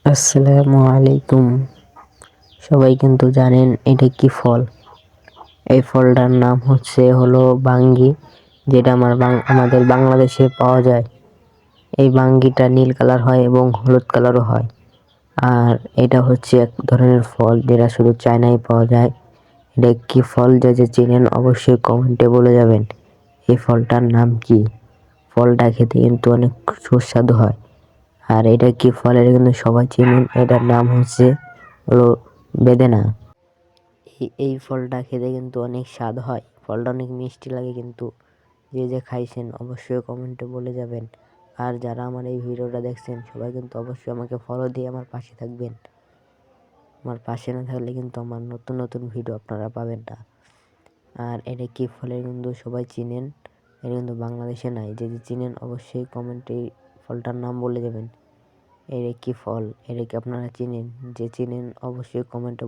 আসসালামু আলাইকুম। সবাই কিন্তু জানেন এটা কি ফল। এই ফলটার নাম হলো বাঙ্গি, যেটা আমাদের বাংলাদেশে পাওয়া যায়। এই বাঙ্গিটা নীল কালার হয় এবং হলুদ কালারও হয়। আর এটা হচ্ছে এক ধরনের ফল যেটা শুধু চায়নায় পাওয়া যায়। এটা কি ফল, যে চেনেন অবশ্যই কমেন্টে বলে যাবেন এই ফলটার নাম কি। ফলটা খেতে কিন্তু অনেক সুস্বাদু হয়। আর এটা কি ফল, এটা কিন্তু সবাই চেনেন। এটার নাম হলো বেদেনা। এই ফলটা খেতে কিন্তু অনেক স্বাদ হয়। ফলটা অনেক মিষ্টি লাগে, কিন্তু যে খাইছেন অবশ্যই কমেন্টে বলে যাবেন। আর যারা আমার এই ভিডিওটা দেখছেন সবাই কিন্তু অবশ্যই আমাকে ফলো দিয়ে আমার পাশে থাকবেন। আমার পাশে না থাকলে কিন্তু আমার নতুন নতুন ভিডিও আপনারা পাবেন না। আর এটা কি ফলের কিন্তু সবাই চিনেন। এটা কিন্তু বাংলাদেশে নাই। যে চিনেন অবশ্যই কমেন্টে ফলটার নাম বলে যাবেন। এটা কি ফল, এটা কি আপনারা চিনেন? যে চিনেন অবশ্যই কমেন্টে